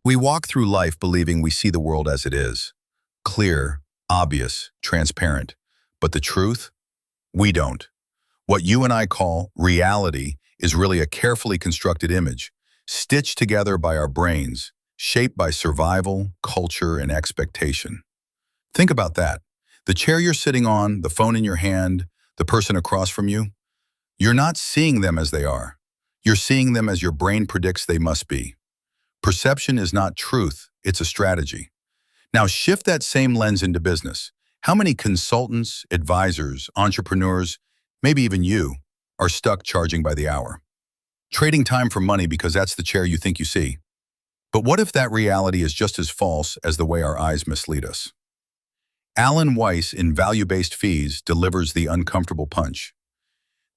We walk through life believing we see the world as it is. Clear, obvious, transparent. But the truth? We don't. What you and I call reality is really a carefully constructed image, stitched together by our brains, shaped by survival, culture, and expectation. Think about that. The chair you're sitting on, the phone in your hand, the person across from you, you're not seeing them as they are. You're seeing them as your brain predicts they must be. Perception is not truth, it's a strategy. Now shift that same lens into business. How many consultants, advisors, entrepreneurs, maybe even you, are stuck charging by the hour? Trading time for money because that's the chair you think you see. But what if that reality is just as false as the way our eyes mislead us? Weiss in Value-Based Fees delivers the uncomfortable punch.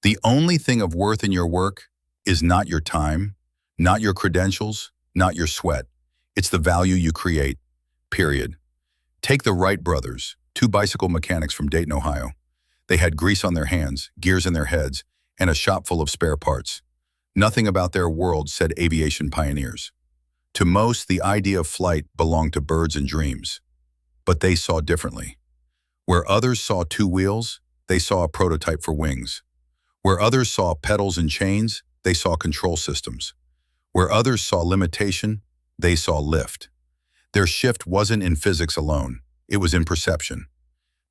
The only thing of worth in your work is not your time, not your credentials, not your sweat. It's the value you create, period. Take the Wright Brothers, two bicycle mechanics from Dayton, Ohio. They had grease on their hands, gears in their heads, and a shop full of spare parts. Nothing about their world said aviation pioneers. To most, the idea of flight belonged to birds and dreams. But they saw differently. Where others saw two wheels, they saw a prototype for wings. Where others saw pedals and chains, they saw control systems. Where others saw limitation, they saw lift. Their shift wasn't in physics alone, it was in perception.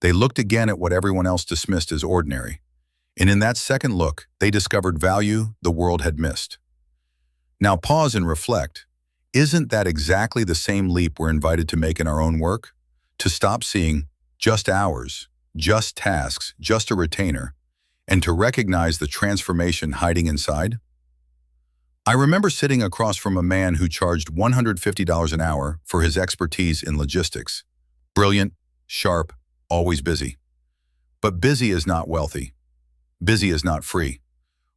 They looked again at what everyone else dismissed as ordinary. And in that second look, they discovered value the world had missed. Now pause and reflect. Isn't that exactly the same leap we're invited to make in our own work? To stop seeing just hours, just tasks, just a retainer, and to recognize the transformation hiding inside? I remember sitting across from a man who charged $150 an hour for his expertise in logistics. Brilliant, sharp, always busy. But busy is not wealthy. Busy is not free.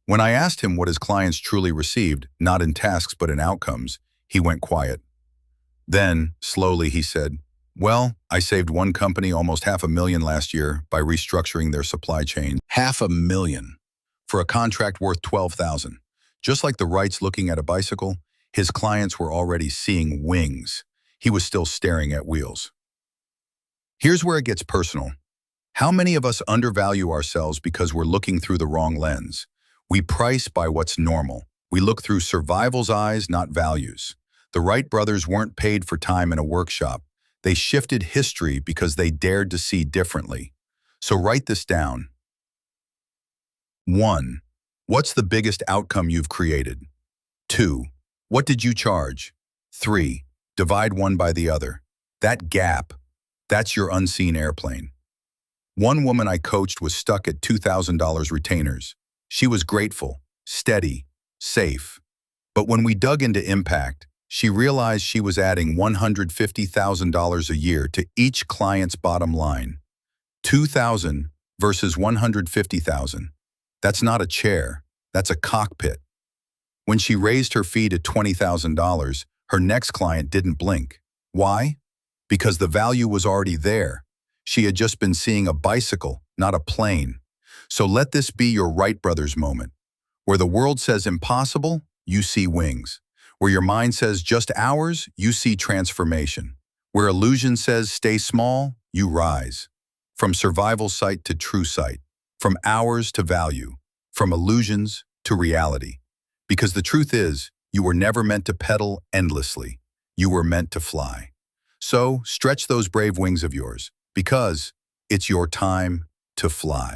When I asked him what his clients truly received, not in tasks but in outcomes, he went quiet. Then, slowly, he said, "Well, I saved one company almost $500,000 last year by restructuring their supply chain." $500,000 for a contract worth $12,000. Just like the Wrights looking at a bicycle, his clients were already seeing wings. He was still staring at wheels. Here's where it gets personal. How many of us undervalue ourselves because we're looking through the wrong lens? We price by what's normal. We look through survival's eyes, not values. The Wright brothers weren't paid for time in a workshop. They shifted history because they dared to see differently. So write this down. 1. What's the biggest outcome you've created? 2. What did you charge? 3. Divide one by the other. That gap, that's your unseen airplane. One woman I coached was stuck at $2,000 retainers. She was grateful, steady, safe. But when we dug into impact, she realized she was adding $150,000 a year to each client's bottom line. $2,000 versus $150,000. That's not a chair, that's a cockpit. When she raised her fee to $20,000, her next client didn't blink. Why? Because the value was already there. She had just been seeing a bicycle, not a plane. So let this be your Wright Brothers moment. Where the world says impossible, you see wings. Where your mind says just hours, you see transformation. Where illusion says stay small, you rise. From survival sight to true sight. From hours to value. From illusions to reality. Because the truth is, you were never meant to pedal endlessly. You were meant to fly. So stretch those brave wings of yours, because it's your time to fly.